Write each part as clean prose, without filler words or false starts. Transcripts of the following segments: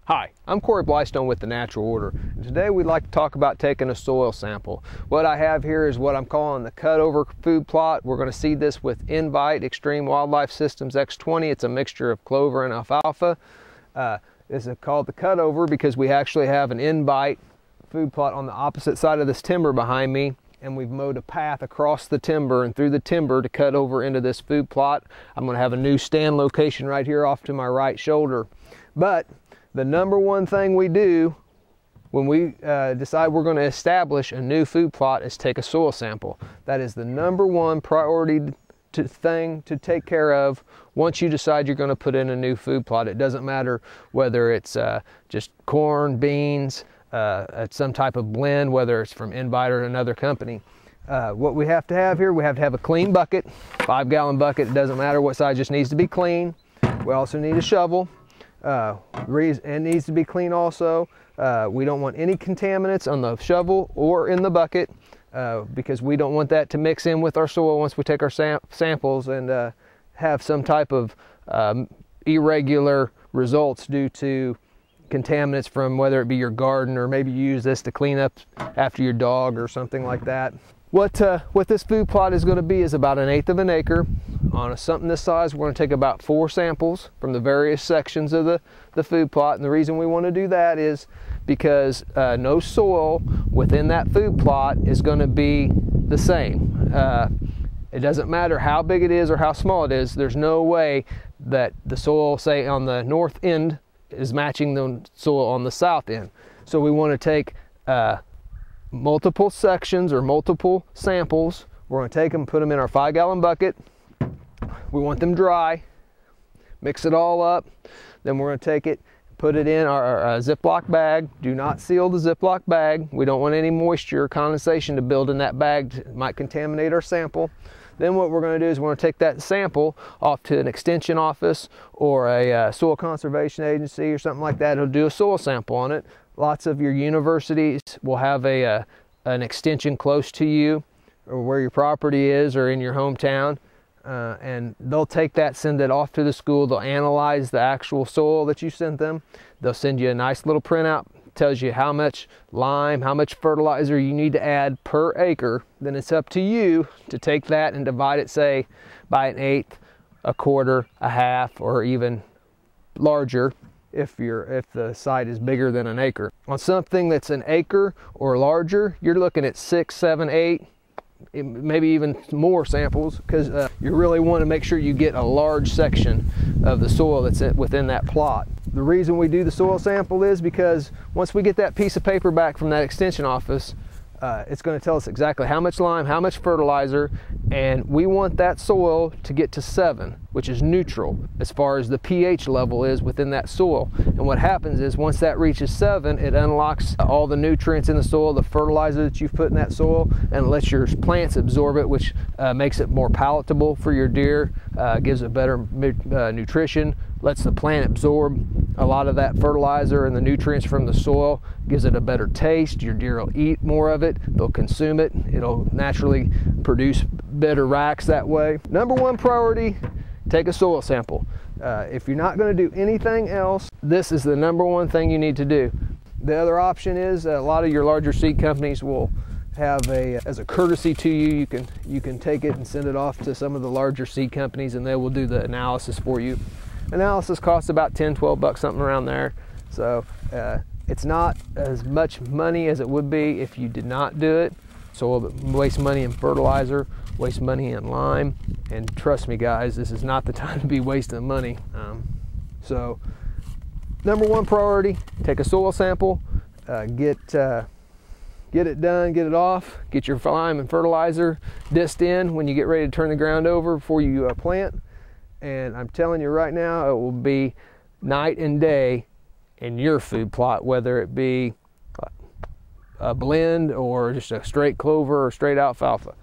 Hi, I'm Corey Blystone with The Natural Order, and today we'd like to talk about taking a soil sample. What I have here is what I'm calling the cutover food plot. We're going to seed this with Invite Extreme Wildlife Systems X20. It's a mixture of clover and alfalfa. This is called the cutover because we actually have an Invite food plot on the opposite side of this timber behind me, and we've mowed a path across the timber and through the timber to cut over into this food plot. I'm going to have a new stand location right here off to my right shoulder. But the number one thing we do when we decide we're going to establish a new food plot is take a soil sample. That is the number one priority thing to take care of once you decide you're going to put in a new food plot. It doesn't matter whether it's just corn, beans, some type of blend, whether it's from Invite or another company. What we have to have here, we have to have a clean bucket, 5-gallon bucket. It doesn't matter what size, just needs to be clean. We also need a shovel. It needs to be clean also. We don't want any contaminants on the shovel or in the bucket because we don't want that to mix in with our soil once we take our samples and have some type of irregular results due to contaminants from whether it be your garden, or maybe you use this to clean up after your dog or something like that. What this food plot is going to be is about 1/8 of an acre. On something this size, we're going to take about 4 samples from the various sections of the food plot. And the reason we want to do that is because no soil within that food plot is going to be the same. It doesn't matter how big it is or how small it is. There's no way that the soil, say on the north end, is matching the soil on the south end. So we want to take multiple sections or multiple samples. We're going to take them, put them in our 5-gallon bucket. We want them dry, mix it all up. Then we're going to take it, put it in our Ziploc bag. Do not seal the Ziploc bag. We don't want any moisture or condensation to build in that bag. It might contaminate our sample. Then what we're going to do is we're going to take that sample off to an extension office or a soil conservation agency or something like that. It'll do a soil sample on it. Lots of your universities will have an extension close to you or where your property is or in your hometown. And they'll take that, send it off to the school. They'll analyze the actual soil that you sent them. They'll send you a nice little printout. Tells you how much lime, how much fertilizer you need to add per acre. Then it's up to you to take that and divide it, say, by 1/8, 1/4, 1/2, or even larger if the site is bigger than an acre. On something that's an acre or larger, you're looking at 6, 7, 8, maybe even more samples, because you really want to make sure you get a large section of the soil that's within that plot. The reason we do the soil sample is because once we get that piece of paper back from that extension office, it's going to tell us exactly how much lime, how much fertilizer, and we want that soil to get to 7, which is neutral as far as the pH level is within that soil. And what happens is once that reaches 7, it unlocks all the nutrients in the soil, the fertilizer that you've put in that soil, and lets your plants absorb it, which makes it more palatable for your deer, gives it better nutrition, lets the plant absorb a lot of that fertilizer and the nutrients from the soil, gives it a better taste. Your deer will eat more of it, they'll consume it, it'll naturally produce better racks that way. Number one priority, take a soil sample. If you're not going to do anything else, this is the number one thing you need to do. The other option is a lot of your larger seed companies will have as a courtesy to you, you can take it and send it off to some of the larger seed companies and they will do the analysis for you. Analysis costs about 10, 12 bucks, something around there. So it's not as much money as it would be if you did not do it. So waste money in fertilizer, waste money in lime, and trust me guys, this is not the time to be wasting money. So number one priority, take a soil sample, get it done, get it off, get your lime and fertilizer dissed in when you get ready to turn the ground over before you plant. And I'm telling you right now, it will be night and day in your food plot, whether it be a blend or just a straight clover or straight alfalfa.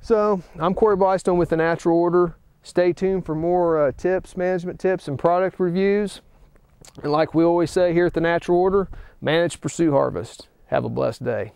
So I'm Corey Blystone with The Natural Order. Stay tuned for more tips, management tips, and product reviews. And like we always say here at The Natural Order, manage, pursue, harvest. Have a blessed day.